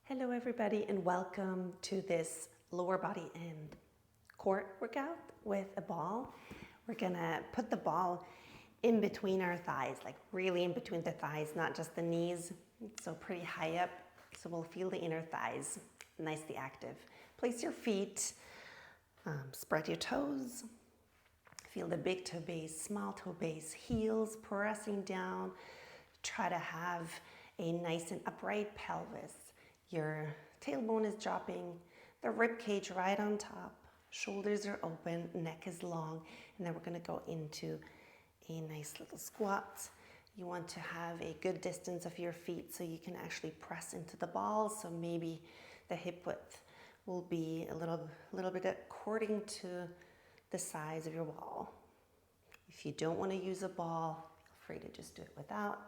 Hello everybody and welcome to this lower body and core workout with a ball. We're gonna put the ball in between our thighs, like really in between the thighs, not just the knees, so pretty high up, so we'll feel the inner thighs nicely active. Place your feet, spread your toes, feel the big toe base, small toe base, heels pressing down. Try to have a nice and upright pelvis. Your tailbone is dropping, the rib cage right on top, shoulders are open, neck is long, and then we're gonna go into a nice little squat. You want to have a good distance of your feet so you can actually press into the ball, so maybe the hip width will be a little bit according to the size of your wall. If you don't want to use a ball, feel free to just do it without.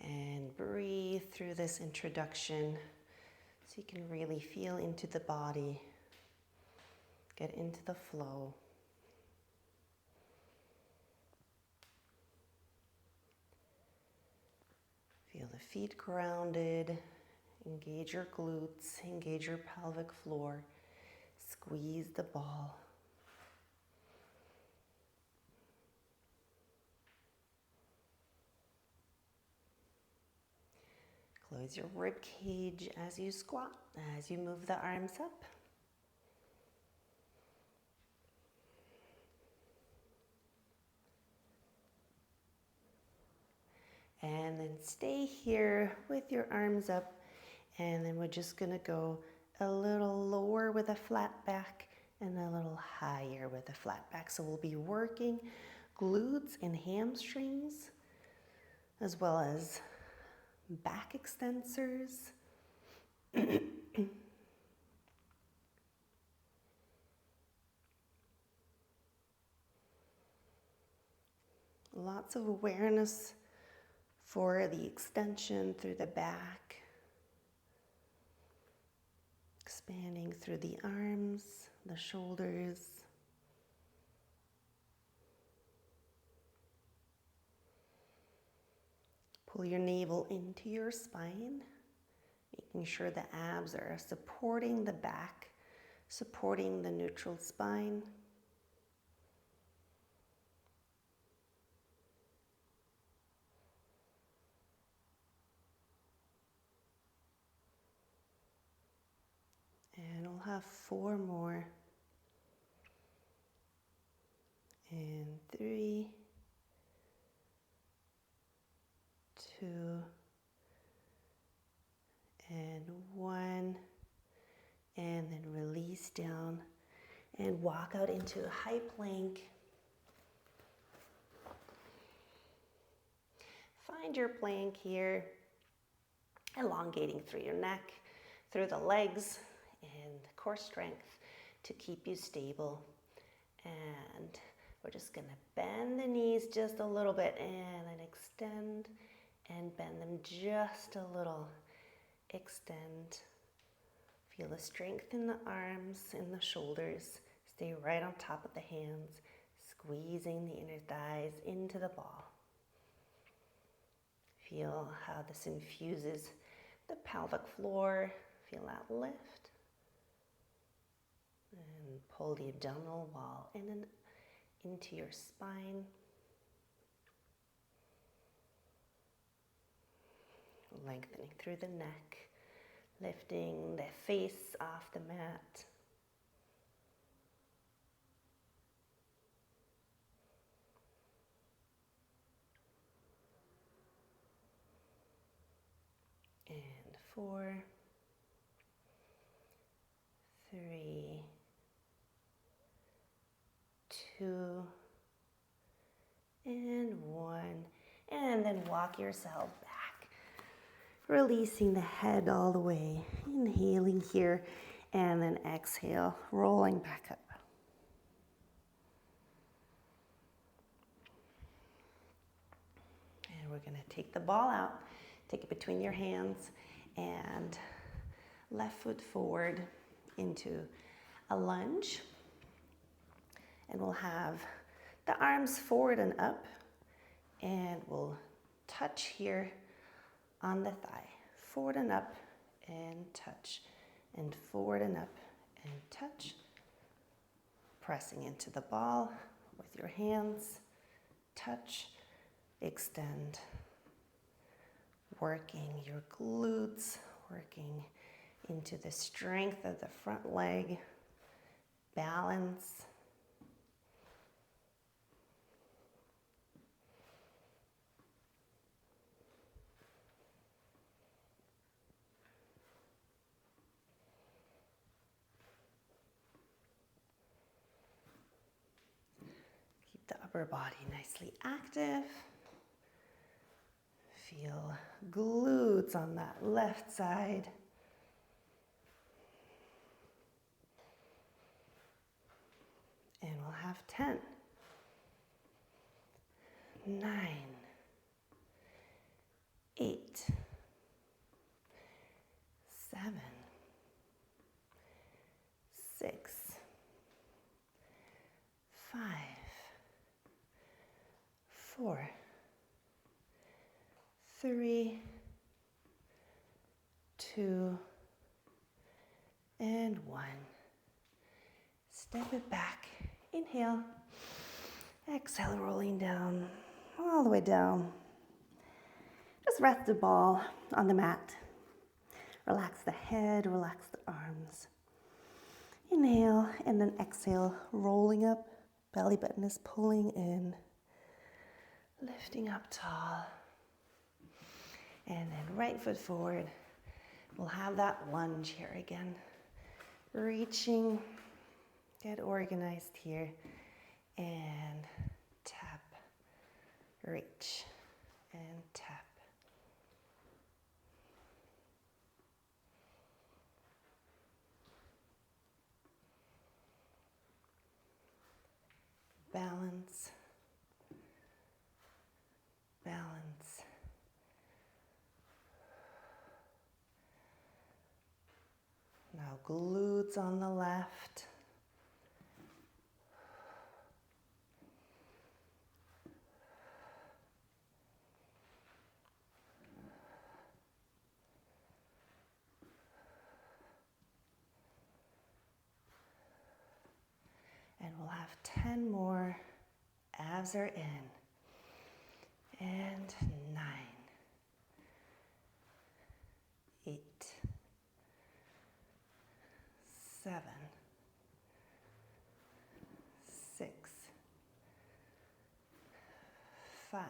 And breathe through this introduction so you can really feel into the body, get into the flow. Feel the feet grounded, engage your glutes, engage your pelvic floor, squeeze the ball. Close your rib cage as you squat, as you move the arms up. And then stay here with your arms up, and then we're just gonna go a little lower with a flat back and a little higher with a flat back. So we'll be working glutes and hamstrings as well as back extensors. Lots of awareness for the extension through the back, expanding through the arms, the shoulders. Pull your navel into your spine, making sure the abs are supporting the back, supporting the neutral spine. And we'll have 4 more. And 3, 2, and 1. And then release down and walk out into a high plank. Find your plank here, elongating through your neck, through the legs, and core strength to keep you stable. And we're just gonna bend the knees just a little bit and then extend and bend them just a little. Extend. Feel the strength in the arms, in the shoulders. Stay right on top of the hands, squeezing the inner thighs into the ball. Feel how this infuses the pelvic floor. Feel that lift. And pull the abdominal wall in and into your spine. Lengthening through the neck, lifting the face off the mat. And 4, 3, 2, and 1. And then walk yourself back, releasing the head all the way. Inhaling here, and then exhale, rolling back up. And we're gonna take the ball out, take it between your hands, and left foot forward into a lunge. And we'll have the arms forward and up, And we'll touch here on the thigh. Forward and up and touch. And forward and up and touch. Pressing into the ball with your hands. Touch, extend. Working your glutes, working into the strength of the front leg. Balance. Keep the upper body nicely active. Feel glutes on that left side. And we'll have 10, 9, 8, 7, 6, 5, 4, 3, 2, and 1. Step it back. Inhale. Exhale, rolling down, all the way down. Just rest the ball on the mat. Relax the head, relax the arms. Inhale, and then exhale, rolling up. Belly button is pulling in. Lifting up tall. And then right foot forward. We'll have that lunge here again. Reaching. Get organized here. And tap. Reach. And tap. Balance. Balance. Now glutes on the left. And we'll have 10 more. Abs are in. And 9, 8, 7, 6, 5,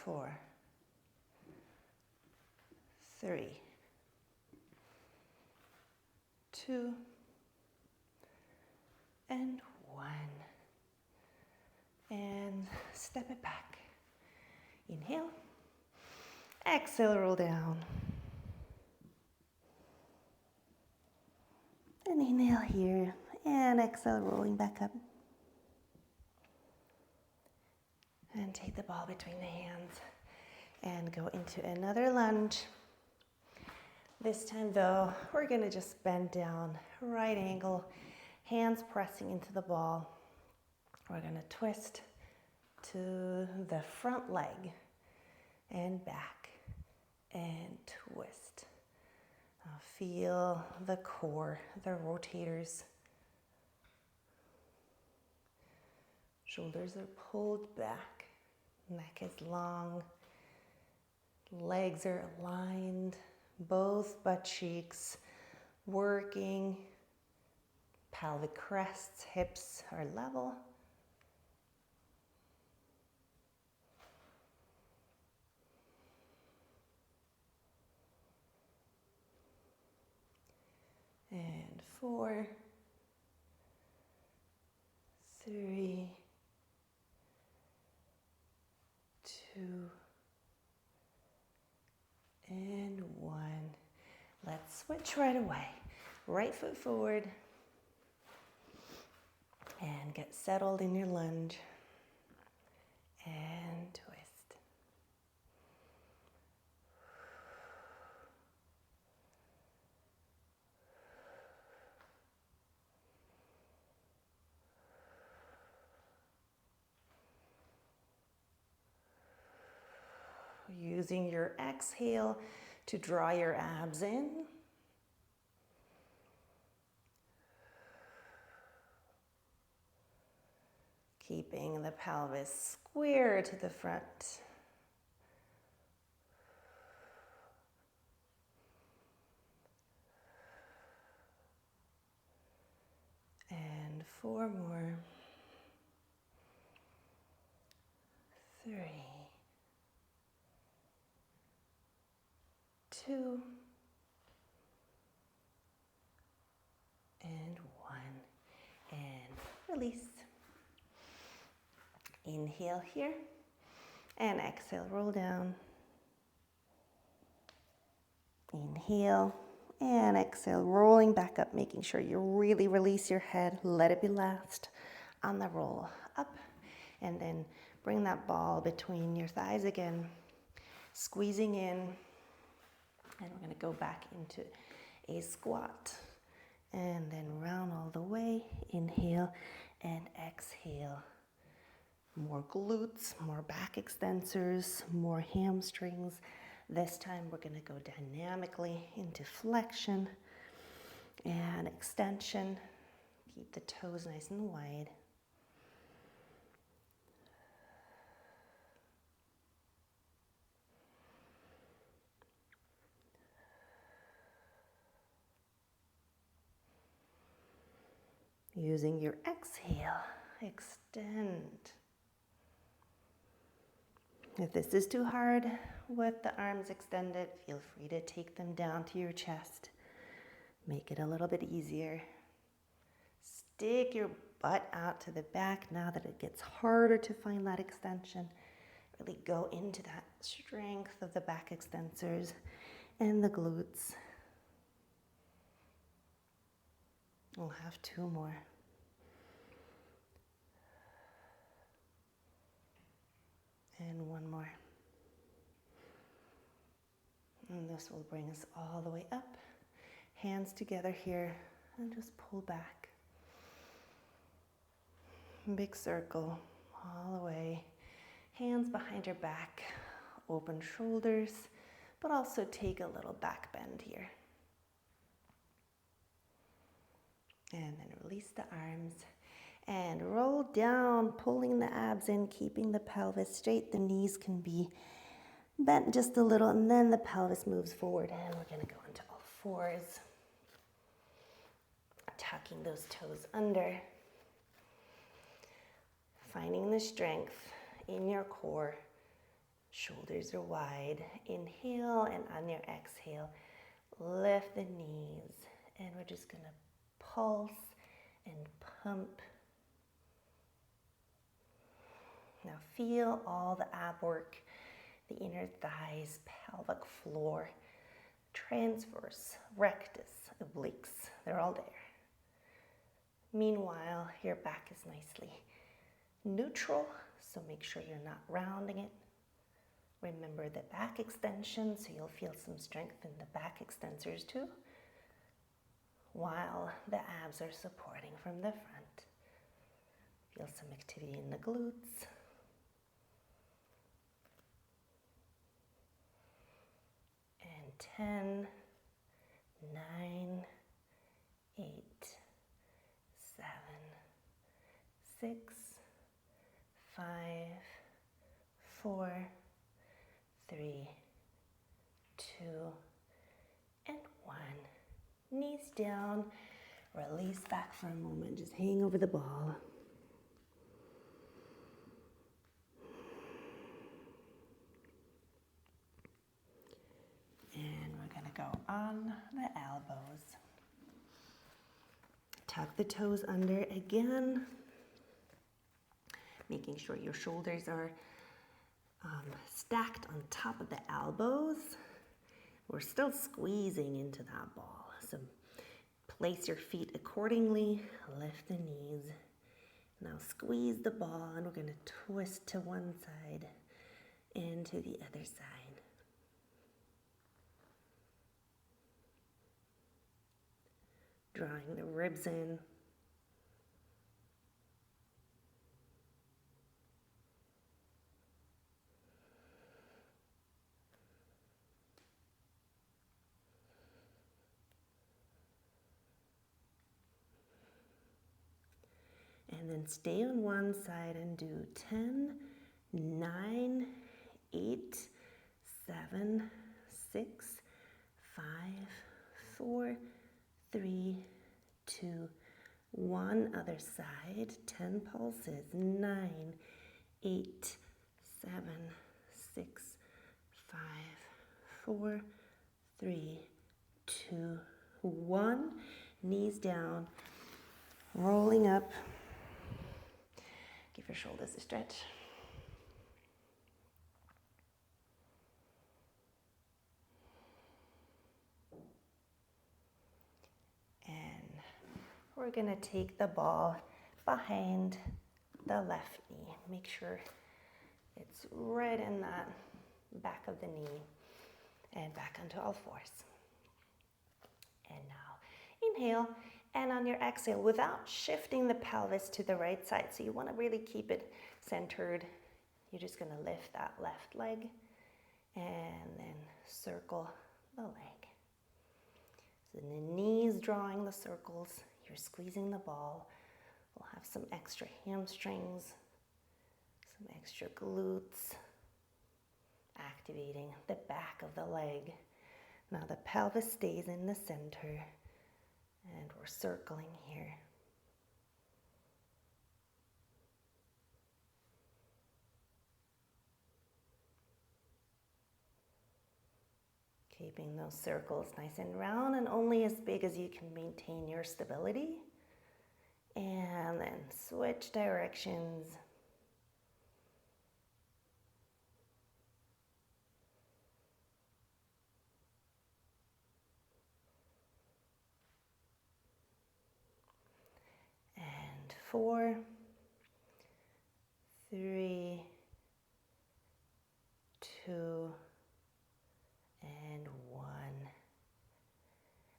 4, 3, 2, and 1. And step it back. Inhale. Exhale, roll down. And inhale here. And exhale, rolling back up. And take the ball between the hands. And go into another lunge. This time though, we're gonna just bend down, right angle, hands pressing into the ball. We're gonna twist to the front leg and back and twist. Now feel the core, the rotators. Shoulders are pulled back, neck is long, legs are aligned, both butt cheeks working, pelvic crests, hips are level. And 4, 3, 2, and 1. Let's switch right away. Right foot forward. And get settled in your lunge. And twist. using your exhale to draw your abs in. Keeping the pelvis square to the front. And 4 more. 3, 2, and 1. And release. Inhale here. And exhale, roll down. Inhale and exhale, rolling back up, making sure you really release your head. Let it be last on the roll up. And then bring that ball between your thighs again, squeezing in. And we're going to go back into a squat. And then round all the way. Inhale and exhale. More glutes, more back extensors, more hamstrings. This time we're going to go dynamically into flexion and extension. Keep the toes nice and wide. Using your exhale, extend. If this is too hard with the arms extended, feel free to take them down to your chest. Make it a little bit easier. Stick your butt out to the back now that it gets harder to find that extension. Really go into that strength of the back extensors and the glutes. We'll have 2 more. And 1 more. And this will bring us all the way up. Hands together here and just pull back. Big circle all the way. Hands behind your back. Open shoulders, but also take a little back bend here. And then release the arms. And roll down, pulling the abs in, keeping the pelvis straight. The knees can be bent just a little, and then the pelvis moves forward. And we're going to go into all 4s. Tucking those toes under. Finding the strength in your core. Shoulders are wide. Inhale, and on your exhale, lift the knees. And we're just going to pulse and pump. Now feel all the ab work, the inner thighs, pelvic floor, transverse, rectus, obliques, they're all there. Meanwhile, your back is nicely neutral, so make sure you're not rounding it. Remember the back extension, so you'll feel some strength in the back extensors too, while the abs are supporting from the front. Feel some activity in the glutes. And 10, 9, 8, 7, 6, 5, 4, 3, 2, and 1. Knees down. Release back for a moment. Just hang over the ball. And we're going to go on the elbows. Tuck the toes under again. Making sure your shoulders are stacked on top of the elbows. We're still squeezing into that ball. So place your feet accordingly. Lift the knees. Now squeeze the ball, and we're going to twist to one side and to the other side. Drawing the ribs in. And then stay on one side and do 10, 9, 8, 7, 6, 5, 4, 3, 2, 1. Other side, 10 pulses. 9, 8, 7, 6, 5, 4, 3, 2, 1. Knees down, rolling up. Give your shoulders a stretch. And we're going to take the ball behind the left knee. Make sure it's right in that back of the knee and back onto all fours. And now inhale, and on your exhale, without shifting the pelvis to the right side, so you want to really keep it centered, you're just going to lift that left leg and then circle the leg. So the knees drawing the circles, you're squeezing the ball. We'll have some extra hamstrings, some extra glutes, activating the back of the leg. Now the pelvis stays in the center, and we're circling here. Keeping those circles nice and round and only as big as you can maintain your stability. And then switch directions. And 4, 3, 2, and 1.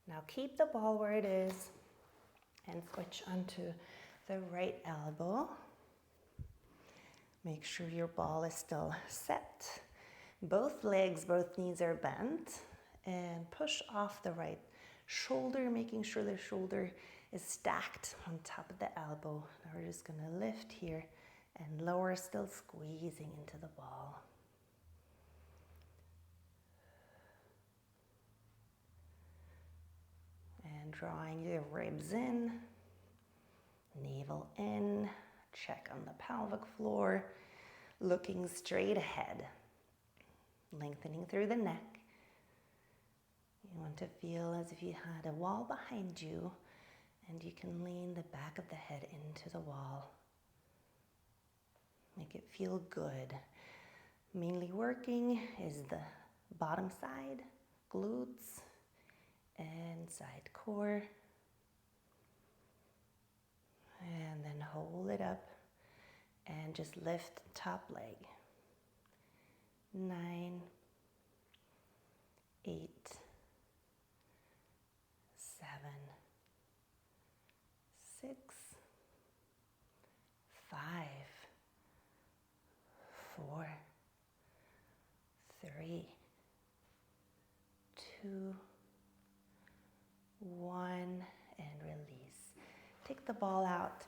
Now keep the ball where it is and switch onto the right elbow. Make sure your ball is still set. Both legs, both knees are bent, and push off the right shoulder, making sure the shoulder is stacked on top of the elbow. Now we're just going to lift here and lower, still squeezing into the ball. And drawing your ribs in, navel in, check on the pelvic floor, looking straight ahead, lengthening through the neck. You want to feel as if you had a wall behind you, and you can lean the back of the head into the wall. Make it feel good. Mainly working is the bottom side, glutes, and side core. And then hold it up and just lift top leg. 9, 8, 7, 6, 5, 4, 3, 2, 1, and release. Take the ball out.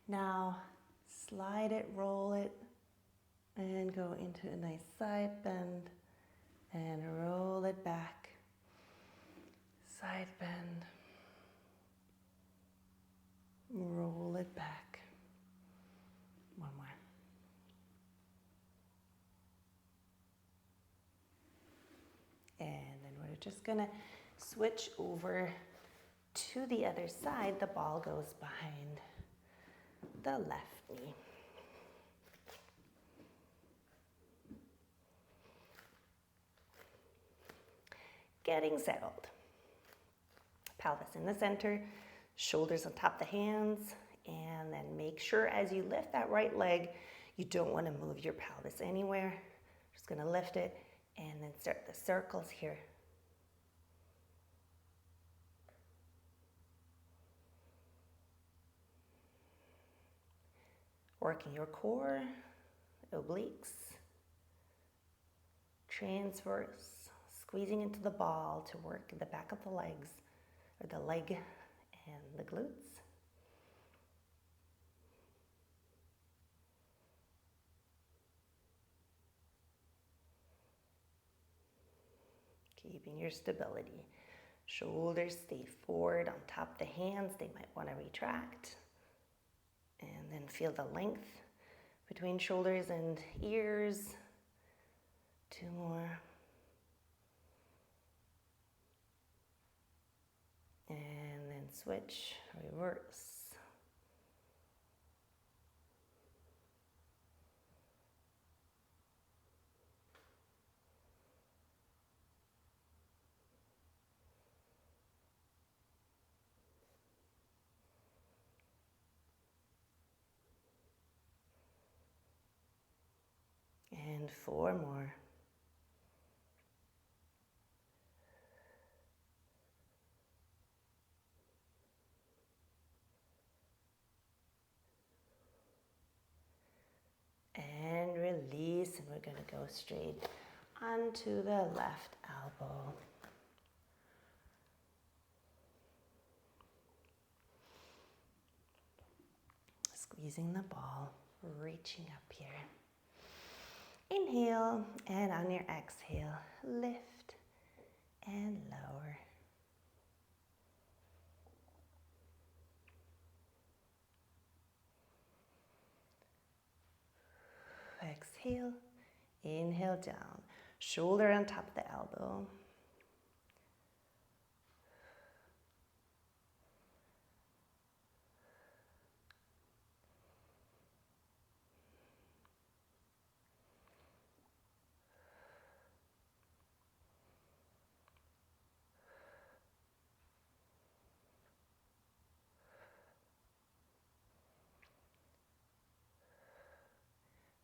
Now slide it, roll it, and go into a nice side bend and roll it back. Side bend. Roll it back. One more. And then we're just gonna switch over to the other side. The ball goes behind the left knee. Getting settled. Pelvis in the center, shoulders on top of the hands, and then make sure as you lift that right leg, you don't want to move your pelvis anywhere. Just gonna lift it and then start the circles here. Working your core, obliques, transverse, squeezing into the ball to work the back of the legs, or the leg and the glutes. keeping your stability. Shoulders stay forward on top of the hands. They might want to retract. And then feel the length between shoulders and ears. 2 more. And then switch, reverse. And 4 more. And release, and we're going to go straight onto the left elbow. Squeezing the ball, reaching up here. Inhale, and on your exhale, lift and lower. Exhale, inhale down, shoulder on top of the elbow.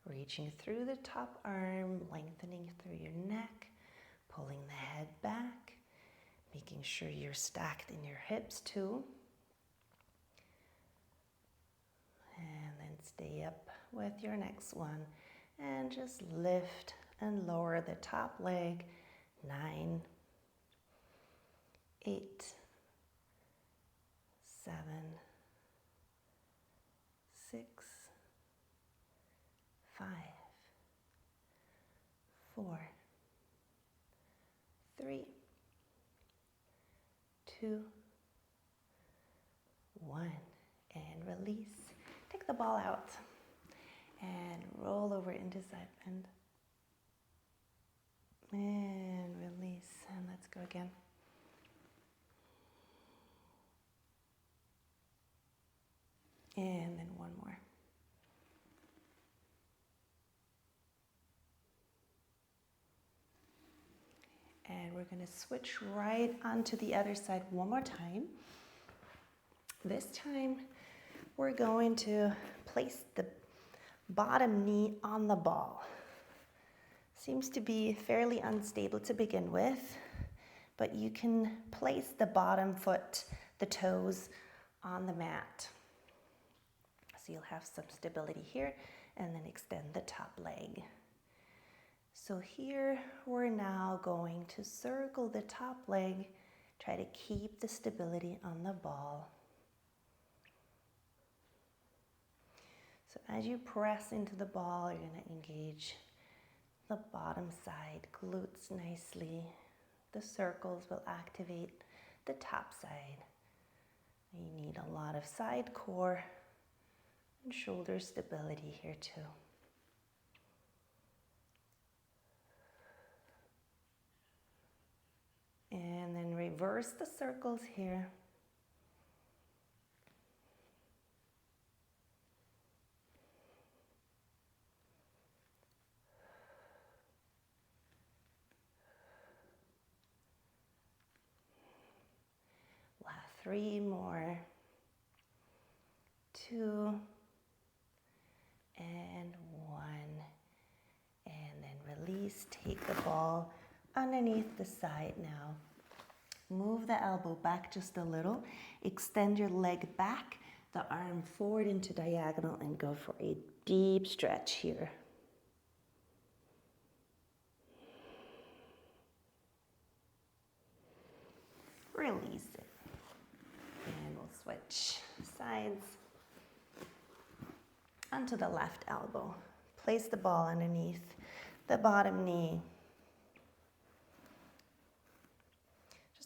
Reaching through the top arm, lengthening through your neck, pulling the head back, making sure you're stacked in your hips too. And then stay up with your next one and just lift and lower the top leg. 9, 8, 7, 6, 5, 4, 3, 2, 1, and release. Take the ball out and roll over into side bend. And release, and let's go again. And then 1 more. And we're going to switch right onto the other side one more time. This time, we're going to place the bottom knee on the ball. Seems to be fairly unstable to begin with, but you can place the bottom foot, the toes, on the mat. So you'll have some stability here, and then extend the top leg. So here we're now going to circle the top leg, try to keep the stability on the ball. So as you press into the ball, you're going to engage the bottom side glutes nicely. The circles will activate the top side. You need a lot of side core and shoulder stability here too. And then reverse the circles here. Last 3 more. 2 and 1. And then release. Take the ball underneath the side now. Move the elbow back just a little. Extend your leg back, the arm forward into diagonal, and go for a deep stretch here. Release it. And we'll switch sides. Onto the left elbow. Place the ball underneath the bottom knee.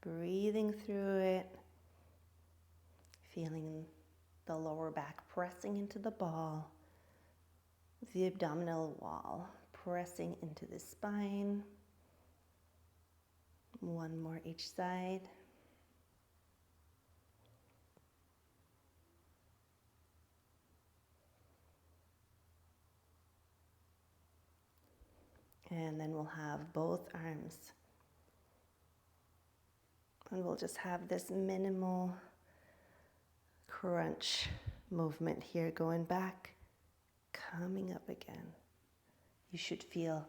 breathing through it, feeling the lower back pressing into the ball, the abdominal wall pressing into the spine. One more each side. And then we'll have both arms. And we'll just have this minimal crunch movement here, going back, coming up again. You should feel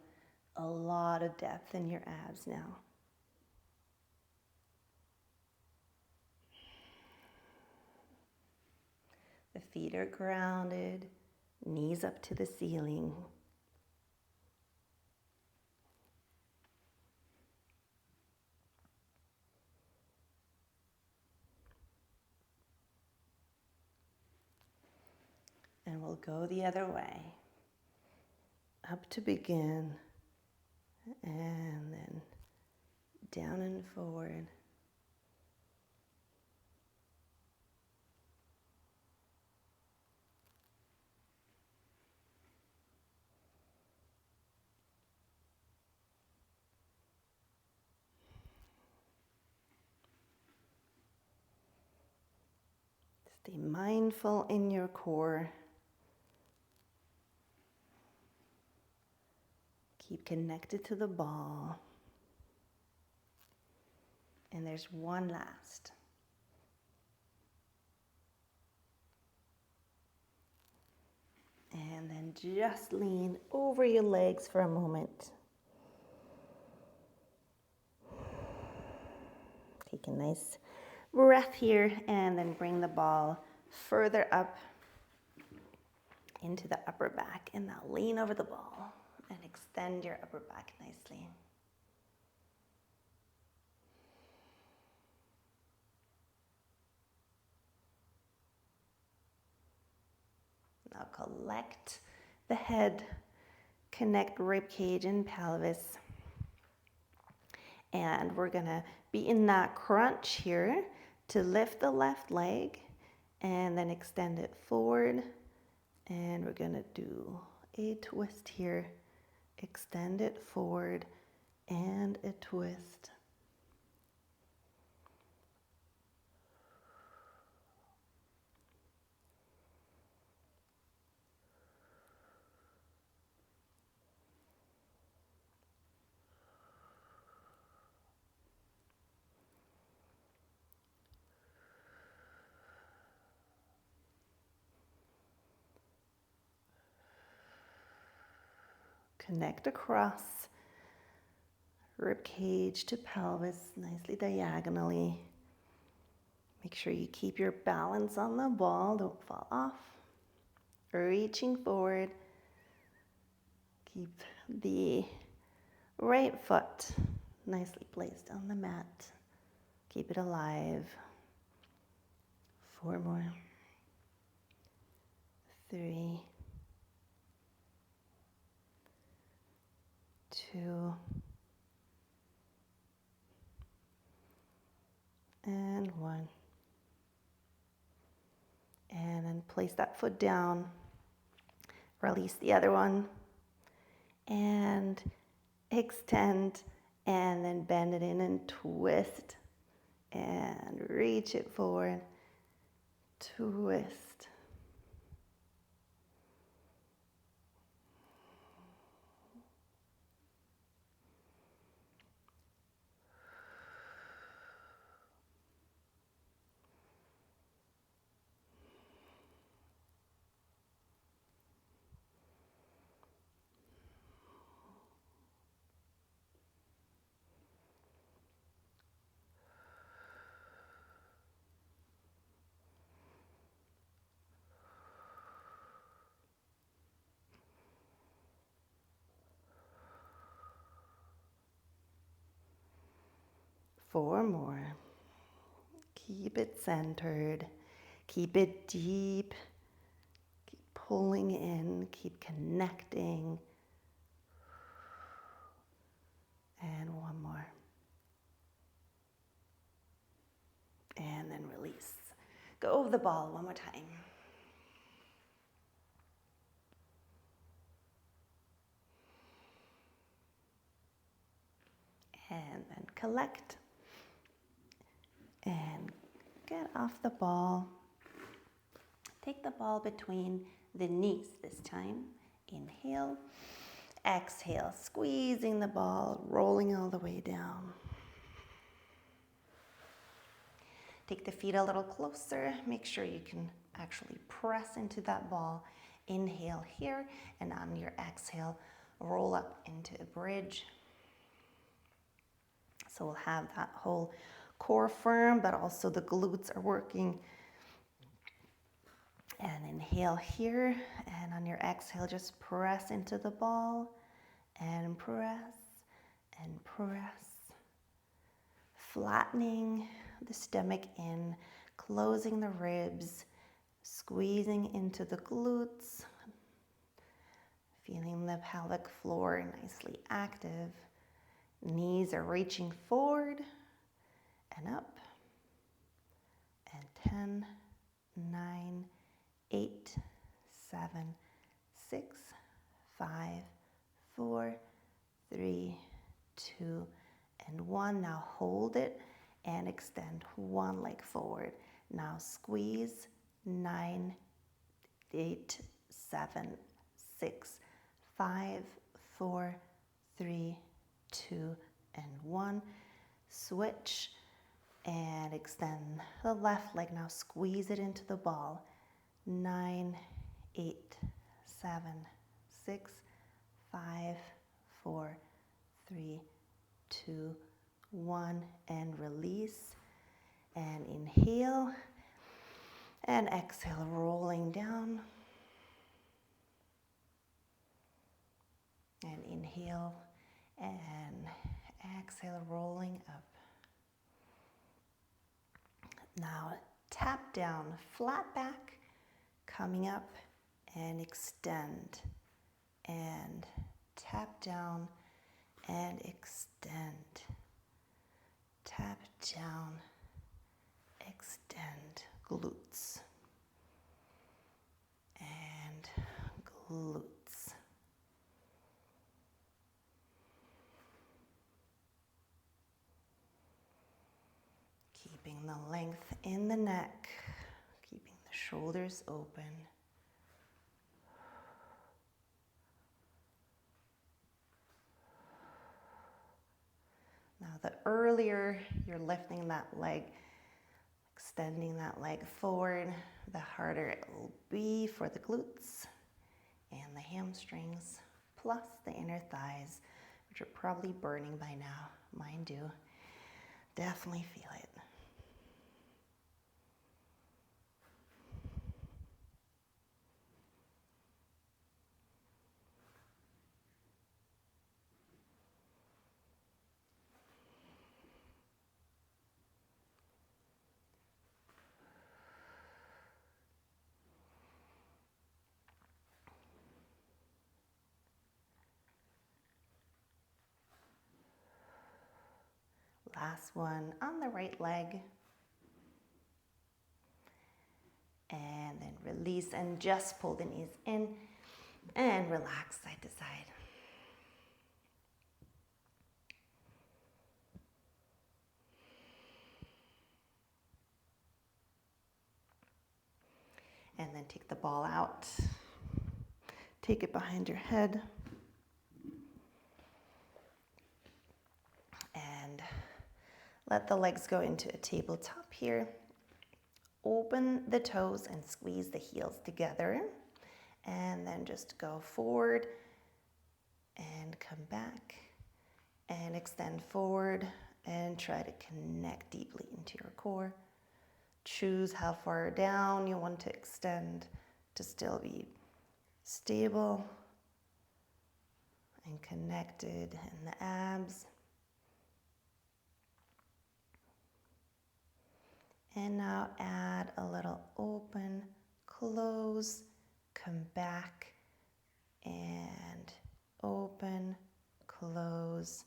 a lot of depth in your abs now. The feet are grounded, knees up to the ceiling. And we'll go the other way. Up to begin, and then down and forward. Stay mindful in your core. Keep connected to the ball. And there's one last. And then just lean over your legs for a moment. Take a nice breath here, and then bring the ball further up into the upper back. And now lean over the ball and extend your upper back nicely. Now collect the head, connect rib cage and pelvis. And we're gonna be in that crunch here to lift the left leg and then extend it forward. And we're gonna do a twist here. Extend it forward and a twist. Connect across rib cage to pelvis, nicely diagonally. Make sure you keep your balance on the ball, don't fall off. Reaching forward. Keep the right foot nicely placed on the mat. Keep it alive. 4 more. 3. 2. And 1. And then place that foot down. Release the other one. And extend. And then bend it in and twist. And reach it forward. Twist. Four more. Keep it centered. Keep it deep. Keep pulling in. Keep connecting. And one more. Go over the ball one more time. And then collect. And get off the ball. Take the ball between the knees this time. Inhale. Exhale, squeezing the ball, rolling all the way down. Take the feet a little closer. Make sure you can actually press into that ball. Inhale here, and on your exhale, roll up into a bridge. So we'll have that whole core firm, but also the glutes are working. And inhale here, and on your exhale, just press into the ball, and press, and press. Flattening the stomach in, closing the ribs, squeezing into the glutes, feeling the pelvic floor nicely active. Knees are reaching forward and up. And 10, 9, 8, 7, 6, 5, 4, 3, 2, and 1. Now hold it and extend one leg forward. Now squeeze. 9, 8, 7, 6, 5, 4, 3, 2, and 1. Switch and extend the left leg. Now squeeze it into the ball. 9, 8, 7, 6, 5, 4, 3, 2, 1, and release. And inhale and exhale, rolling down. And inhale and exhale, rolling up. Now tap down, flat back, coming up, and extend. And tap down and extend. Tap down, extend. Glutes. And glutes. Keeping the length in the neck, keeping the shoulders open. Now, the earlier you're lifting that leg, extending that leg forward, the harder it will be for the glutes and the hamstrings, plus the inner thighs, which are probably burning by now. Mine do. Definitely feel it. Last one on the right leg. And then release and just pull the knees in and relax side to side. And then take the ball out. Take it behind your head. And let the legs go into a tabletop here. Open the toes and squeeze the heels together. And then just go forward and come back and extend forward and try to connect deeply into your core. Choose how far down you want to extend to still be stable and connected in the abs. And now add a little open, close, come back, and open, close,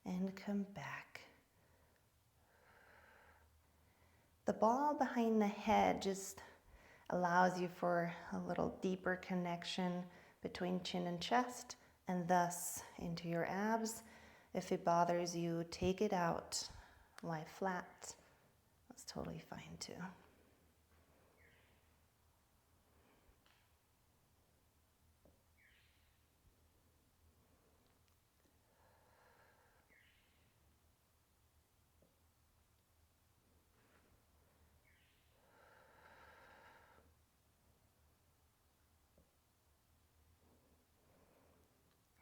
and come back. The ball behind the head just allows you for a little deeper connection between chin and chest, and thus into your abs. If it bothers you, take it out, lie flat. That's totally fine too.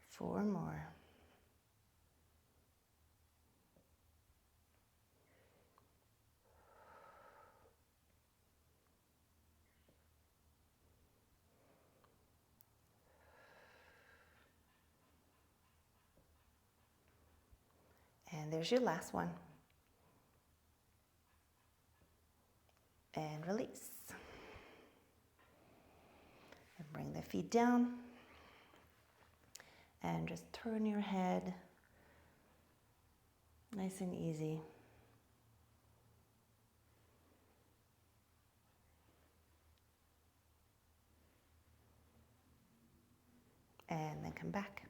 Four more. And there's your last one. And release. And bring the feet down. And just turn your head. Nice and easy. And then come back.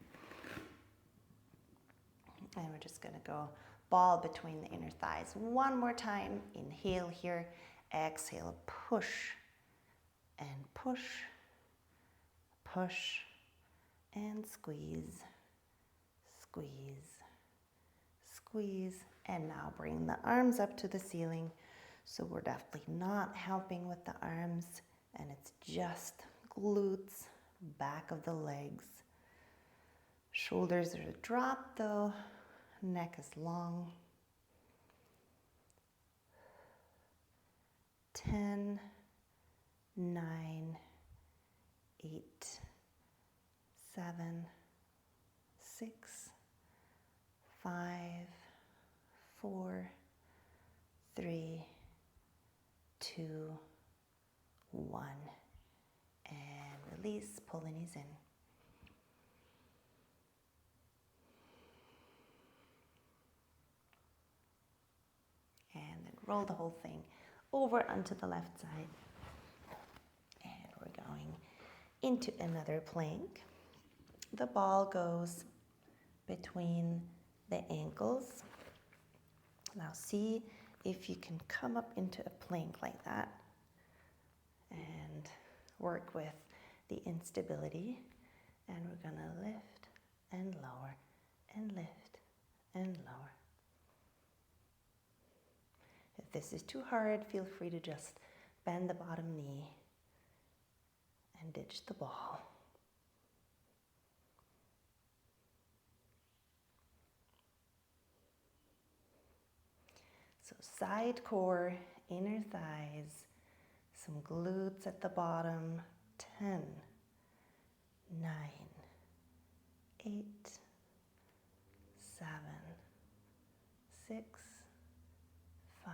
And we're just going to go ball between the inner thighs. One more time. Inhale here. Exhale. Push. And push. Push. And squeeze. Squeeze. Squeeze. And now bring the arms up to the ceiling. So we're definitely not helping with the arms. And it's just glutes, back of the legs. Shoulders are dropped though. Neck is long. 10, 9, 8, 7, 6, 5, 4, 3, 2, 1. And release, pull the knees in. And then roll the whole thing over onto the left side. And we're going into another plank. The ball goes between the ankles. Now see if you can come up into a plank like that and work with the instability. And we're going to lift and lower and lift and lower. If this is too hard, feel free to just bend the bottom knee and ditch the ball. So side core, inner thighs, some glutes at the bottom. 10, 9, 8, 7, 6, 5,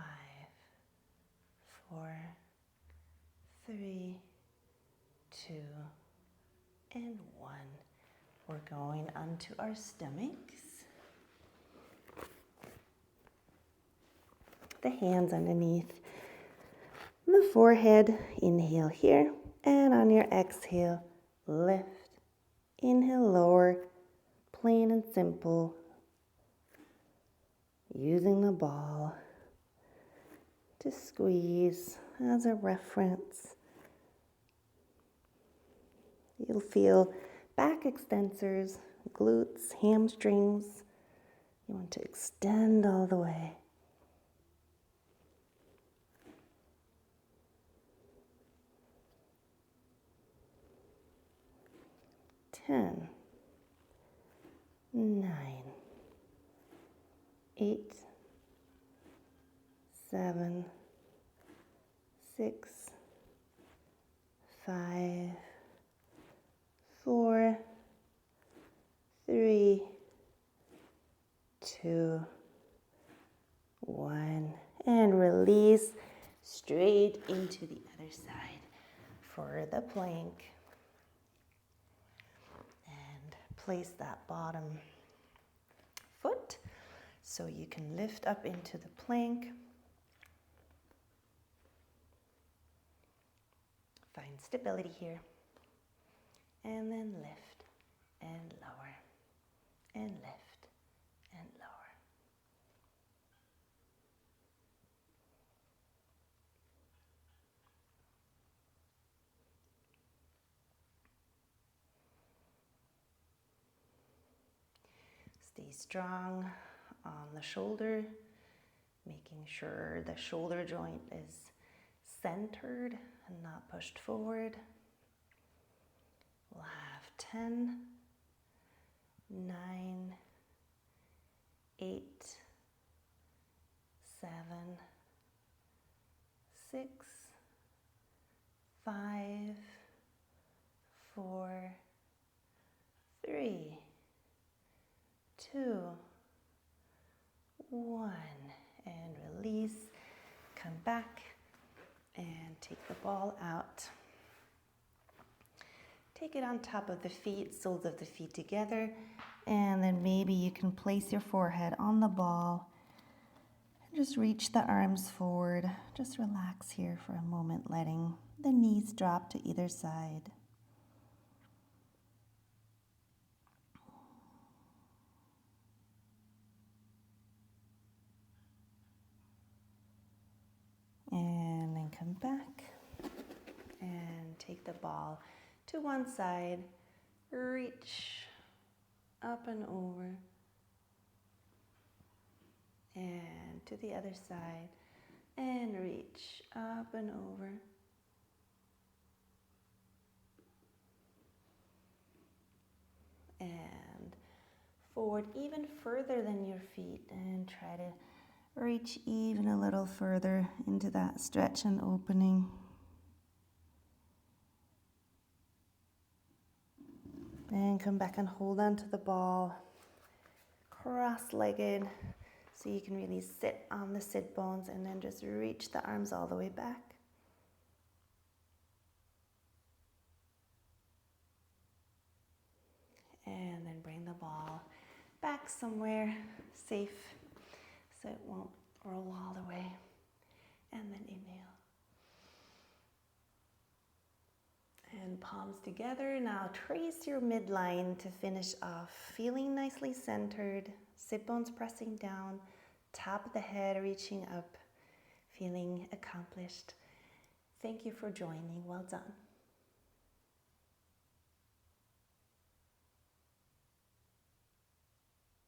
4, 3, 2, and 1. We're going onto our stomachs. The hands underneath the forehead. Inhale here, and on your exhale, lift. Inhale, lower, plain and simple. Using the ball to squeeze as a reference. You'll feel back extensors, glutes, hamstrings. You want to extend all the way. Ten, 9, 8, 7, 6, 5, 4, 3, 2, 1. And release straight into the other side for the plank. Place that bottom foot so you can lift up into the plank. Find stability here. And then lift and lower and lift and lower. Stay strong on the shoulder, making sure the shoulder joint is centered and not pushed forward. We'll have 10, 9, 8, 7, 6, 5, 4, 3, 2, 1, and release. Come back and take the ball out. Take it on top of the feet, soles of the feet together, and then maybe you can place your forehead on the ball and just reach the arms forward. Just relax here for a moment, letting the knees drop to either side. And then come back and take the ball to one side, reach up and over, and to the other side, and reach up and over. And forward even further than your feet, and try to reach even a little further into that stretch and opening. And come back and hold on to the ball, cross-legged, so you can really sit on the sit bones, and then just reach the arms all the way back. And then bring the ball back somewhere safe so it won't roll all the way. And then inhale. And palms together. Now trace your midline to finish off. Feeling nicely centered, sit bones pressing down, top of the head reaching up, feeling accomplished. Thank you for joining. Well done.